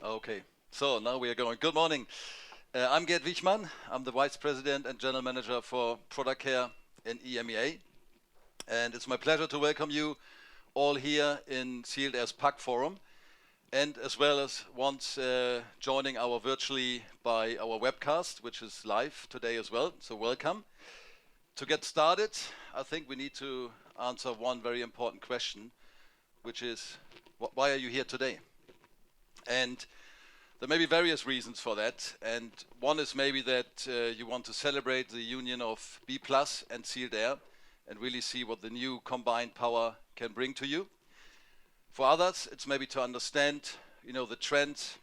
Okay, so now we are going. Good morning. I'm Gerd Wichmann. I'm the Vice President and General Manager for Product Care in EMEA. And it's my pleasure to welcome you all here in Sealed Air's PAC Forum, and as well as once joining our virtually by our webcast, which is live today as well. So welcome. To get started, I think we need to answer one very important question, which is, why are you here today? And there may be various reasons for that, and one is maybe that you want to celebrate the union of B+ and Sealed Air and really see what the new combined power can bring to you. For others, it's maybe to understand, the trends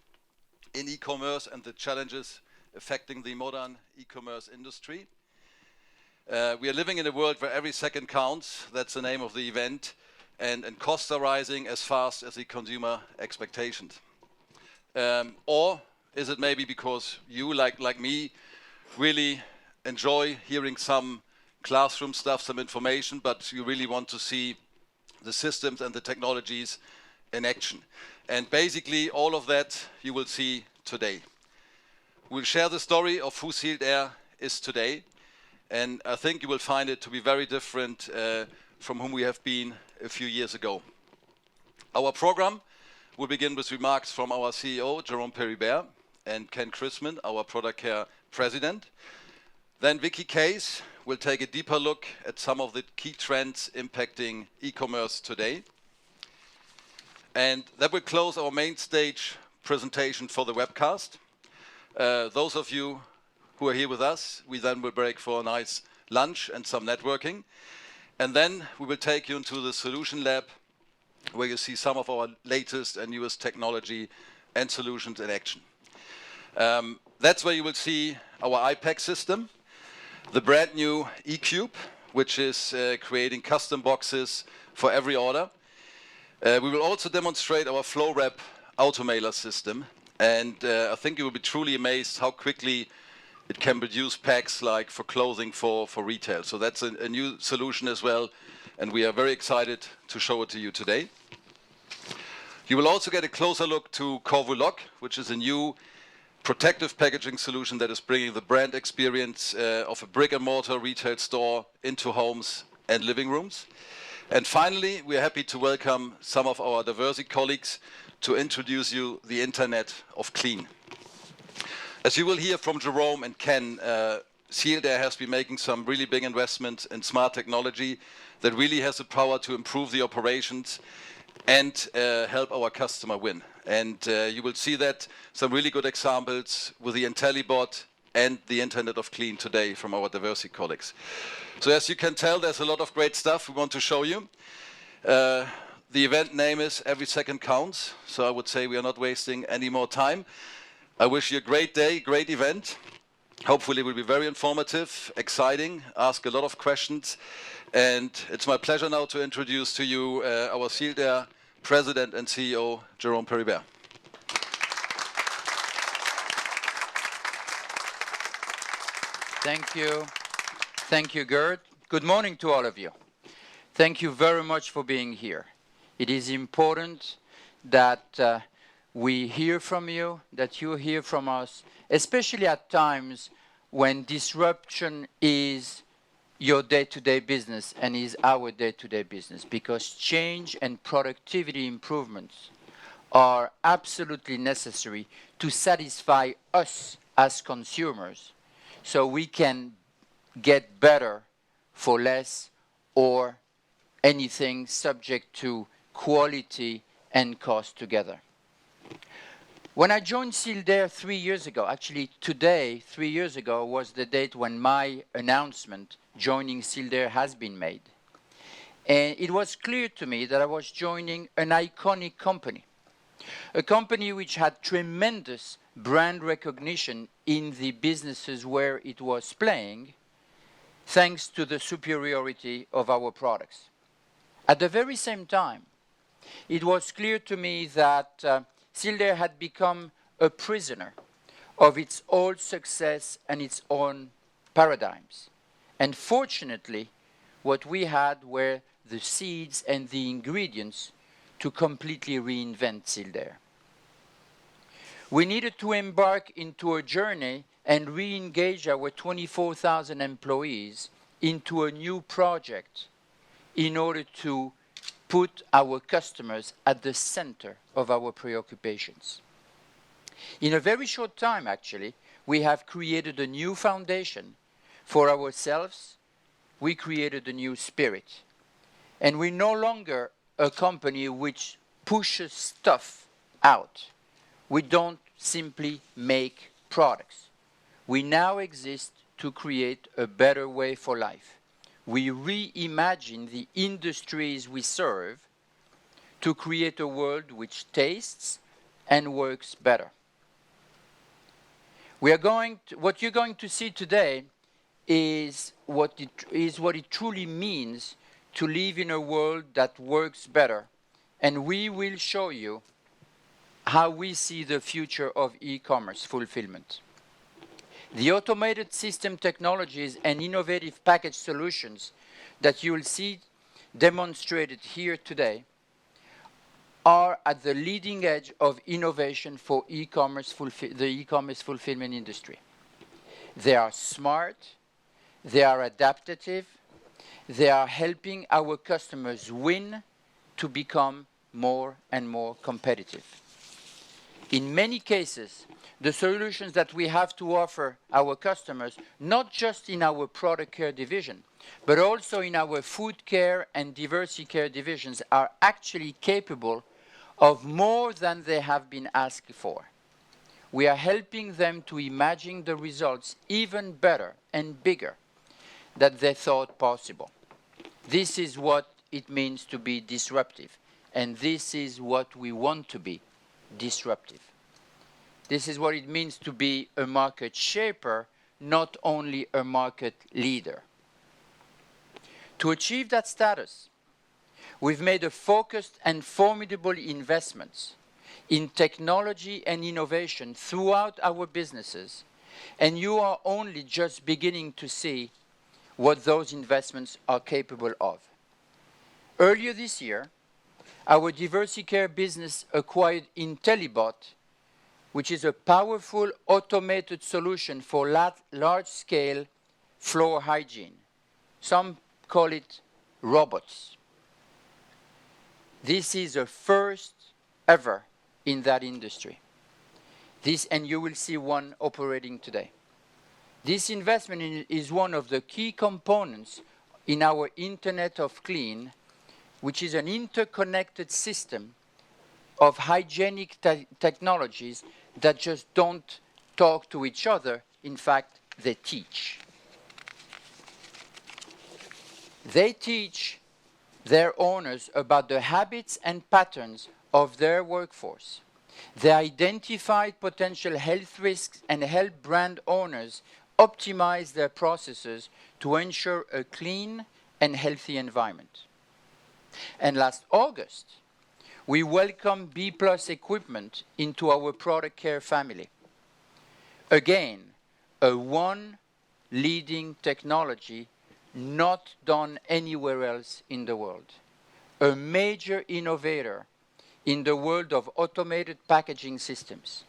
in e-commerce and the challenges affecting the modern e-commerce industry. We are living in a world where every second counts. That's the name of the event, and costs are rising as fast as the consumer expectations. Or is it maybe because you, like me, really enjoy hearing some classroom stuff, some information, but you really want to see the systems and the technologies in action? And basically all of that you will see today. We'll share the story of who Sealed Air is today, and I think you will find it to be very different from whom we have been a few years ago. Our program will begin with remarks from our CEO, Jerome Peribere, and Ken Chrisman, our Product Care President. Then Vicky Case will take a deeper look at some of the key trends impacting e-commerce today. And that will close our main stage presentation for the webcast. Those of you who are here with us, we then will break for a nice lunch and some networking. And then we will take you into the solution lab, where you see some of our latest and newest technology and solutions in action. That's where you will see our iPack system, the brand new eCube, which is creating custom boxes for every order. We will also demonstrate our FlowWrap automailer system, and I think you will be truly amazed how quickly it can produce packs like for clothing for retail. So that's a new solution as well, and we are very excited to show it to you today. You will also get a closer look to Corvu Lock, which is a new protective packaging solution that is bringing the brand experience of a brick-and-mortar retail store into homes and living rooms. And finally, we are happy to welcome some of our diversity colleagues to introduce you the Internet of Clean. As you will hear from Jerome and Ken, Sealed Air has been making some really big investments in smart technology that really has the power to improve the operations and help our customer win. And you will see that some really good examples with the IntelliBot and the Internet of Clean today from our diversity colleagues. So as you can tell, there's a lot of great stuff we want to show you. The event name is Every Second Counts, so I would say we are not wasting any more time. I wish you a great day, great event. Hopefully it will be very informative, exciting, ask a lot of questions. And it's my pleasure now to introduce to you our Sealed Air President and CEO, Jerome Peribere. Thank you. Thank you, Gerd. Good morning to all of you. Thank you very much for being here. It is important that we hear from you, that you hear from us, especially at times when disruption is your day-to-day business and is our day-to-day business, because change and productivity improvements are absolutely necessary to satisfy us as consumers so we can get better for less or anything subject to quality and cost together. When I joined Sealed Air 3 years ago, actually today, 3 years ago, was the date when my announcement joining Sealed Air has been made. And it was clear to me that I was joining an iconic company, a company which had tremendous brand recognition in the businesses where it was playing, thanks to the superiority of our products. At the very same time, it was clear to me that Sealed Air had become a prisoner of its old success and its own paradigms. And fortunately, what we had were the seeds and the ingredients to completely reinvent Sealed Air. We needed to embark into a journey and re-engage our 24,000 employees into a new project in order to put our customers at the center of our preoccupations. In a very short time, actually, we have created a new foundation for ourselves. We created a new spirit. And we're no longer a company which pushes stuff out. We don't simply make products. We now exist to create a better way for life. We reimagine the industries we serve to create a world which tastes and works better. What you're going to see today is what it truly means to live in a world that works better. And we will show you how we see the future of e-commerce fulfillment. The automated system technologies and innovative package solutions that you will see demonstrated here today are at the leading edge of innovation for the e-commerce fulfillment industry. They are smart, they are adaptive, they are helping our customers win to become more and more competitive. In many cases, the solutions that we have to offer our customers, not just in our product care division, but also in our food care and diversity care divisions, are actually capable of more than they have been asked for. We are helping them to imagine the results even better and bigger than they thought possible. This is what it means to be disruptive, and this is what we want to be, disruptive. This is what it means to be a market shaper, not only a market leader. To achieve that status, we've made a focused and formidable investments in technology and innovation throughout our businesses, and you are only just beginning to see what those investments are capable of. Earlier this year, our diversity care business acquired IntelliBot, which is a powerful automated solution for large-scale floor hygiene. Some call it robots. This is a first ever in that industry. And you will see one operating today. This investment is one of the key components in our Internet of Clean, which is an interconnected system of hygienic technologies that just don't talk to each other. In fact, they teach. They teach their owners about the habits and patterns of their workforce. They identify potential health risks and help brand owners optimize their processes to ensure a clean and healthy environment. And last August, we welcomed B+ equipment into our product care family. Again, a one leading technology not done anywhere else in the world. A major innovator in the world of automated packaging systems.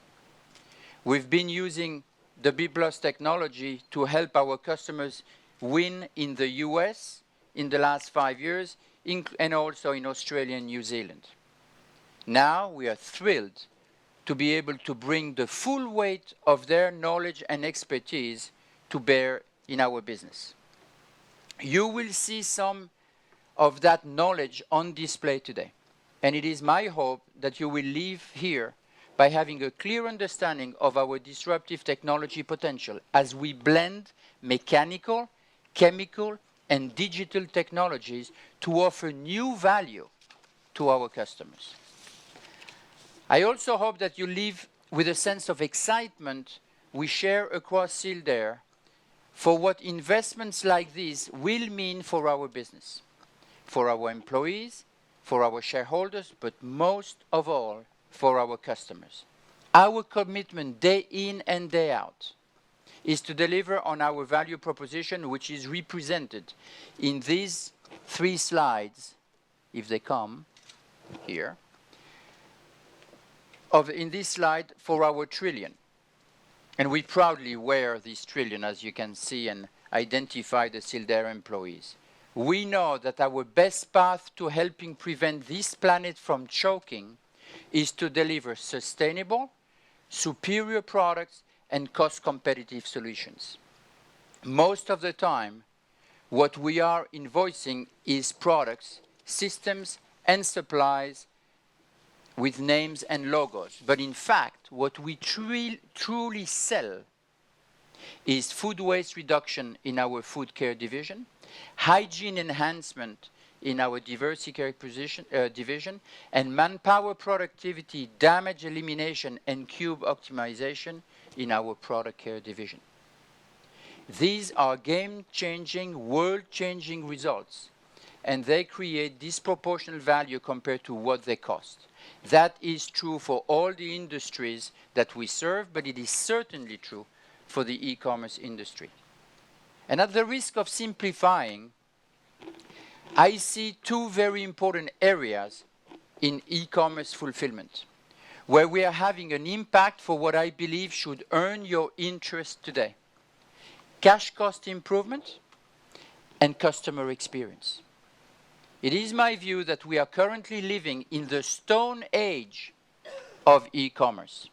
We've been using the B+ technology to help our customers win in the US in the last 5 years, and also in Australia and New Zealand. Now we are thrilled to be able to bring the full weight of their knowledge and expertise to bear in our business. You will see some of that knowledge on display today. And it is my hope that you will leave here by having a clear understanding of our disruptive technology potential as we blend mechanical, chemical, and digital technologies to offer new value to our customers. I also hope that you leave with a sense of excitement we share across Sealed Air for what investments like these will mean for our business, for our employees, for our shareholders, but most of all, for our customers. Our commitment day in and day out is to deliver on our value proposition, which is represented in these 3 slides, if they come here, in this slide for our trillion. And we proudly wear this trillion, as you can see, and identify the Sealed employees. We know that our best path to helping prevent this planet from choking is to deliver sustainable, superior products and cost-competitive solutions. Most of the time, what we are invoicing is products, systems, and supplies with names and logos. But in fact, what we truly sell is food waste reduction in our food care division, hygiene enhancement in our diversity care division, and manpower productivity, damage elimination, and cube optimization in our product care division. These are game-changing, world-changing results, and they create disproportional value compared to what they cost. That is true for all the industries that we serve, but it is certainly true for the e-commerce industry. And at the risk of simplifying, I see two very important areas in e-commerce fulfillment where we are having an impact for what I believe should earn your interest today: cash cost improvement and customer experience. It is my view that we are currently living in the stone age of e-commerce.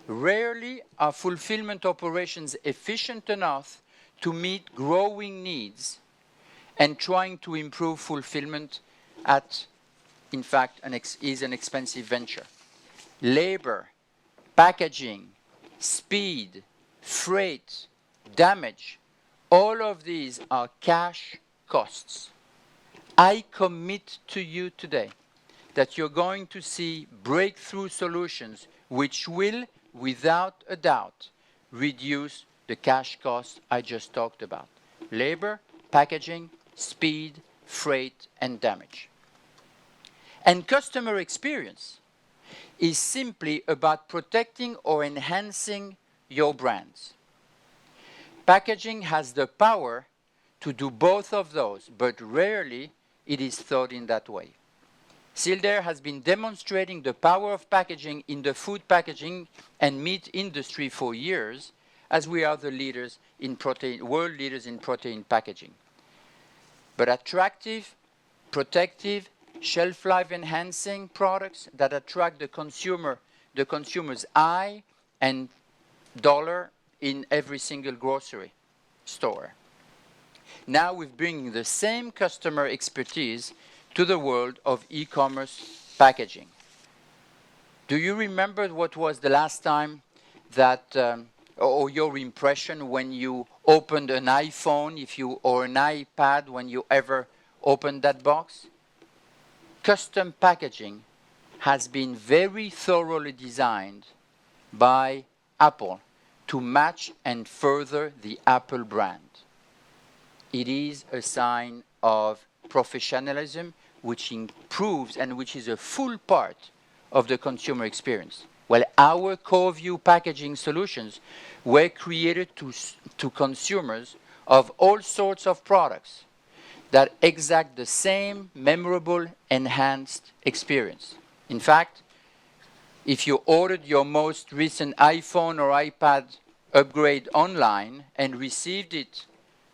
Rarely are fulfillment operations efficient enough to meet growing needs, and trying to improve fulfillment in fact, is an expensive venture. Labor, packaging, speed, freight, damage, all of these are cash costs. I commit to you today that you're going to see breakthrough solutions which will, without a doubt, reduce the cash costs I just talked about: labor, packaging, speed, freight, and damage. And customer experience is simply about protecting or enhancing your brands. Packaging has the power to do both of those, but rarely it is thought in that way. Sealed Air has been demonstrating the power of packaging in the food packaging and meat industry for years, as we are the leaders in world leaders in protein packaging. But attractive, protective, shelf life enhancing products that attract the consumer's eye and dollar in every single grocery store. Now we're bringing the same customer expertise to the world of e-commerce packaging. Do you remember what was the last time that, or your impression when you opened an iPhone or an iPad when you ever opened that box? Custom packaging has been very thoroughly designed by Apple to match and further the Apple brand. It is a sign of professionalism which improves and which is a full part of the consumer experience. Well, our CoreView packaging solutions were created to consumers of all sorts of products that exact the same memorable, enhanced experience. In fact, if you ordered your most recent iPhone or iPad upgrade online and received it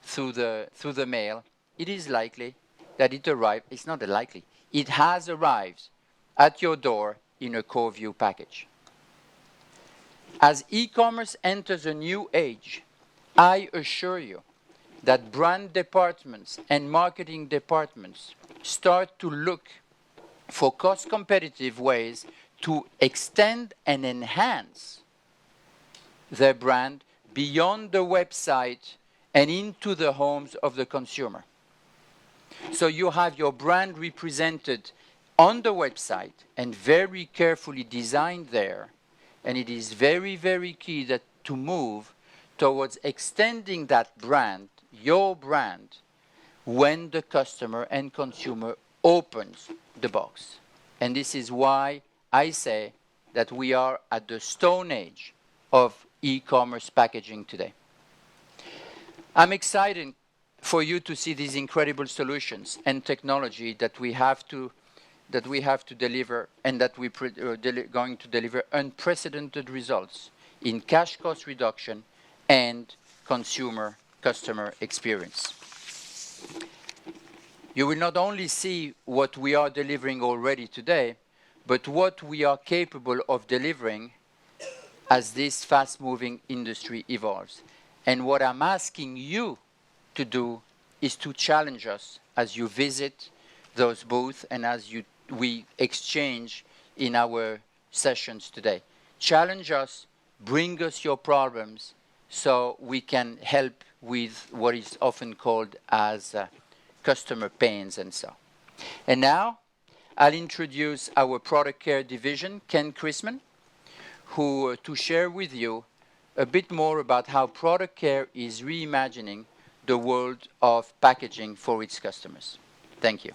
through the mail, it is likely that it arrived. It's not likely. It has arrived at your door in a CoreView package. As e-commerce enters a new age, I assure you that brand departments and marketing departments start to look for cost-competitive ways to extend and enhance their brand beyond the website and into the homes of the consumer. So you have your brand represented on the website and very carefully designed there, and it is very, very key that to move towards extending that brand, your brand, when the customer and consumer opens the box. And this is why I say that we are at the stone age of e-commerce packaging today. I'm excited for you to see these incredible solutions and technology that we have to that we have to deliver and that we're going to deliver unprecedented results in cash cost reduction and customer experience. You will not only see what we are delivering already today, but what we are capable of delivering as this fast-moving industry evolves. And what I'm asking you to do is to challenge us as you visit those booths and as we exchange in our sessions today. Challenge us, bring us your problems so we can help with what is often called as customer pains and so. And now I'll introduce our product care division, Ken Chrisman, who to share with you a bit more about how product care is reimagining the world of packaging for its customers. Thank you.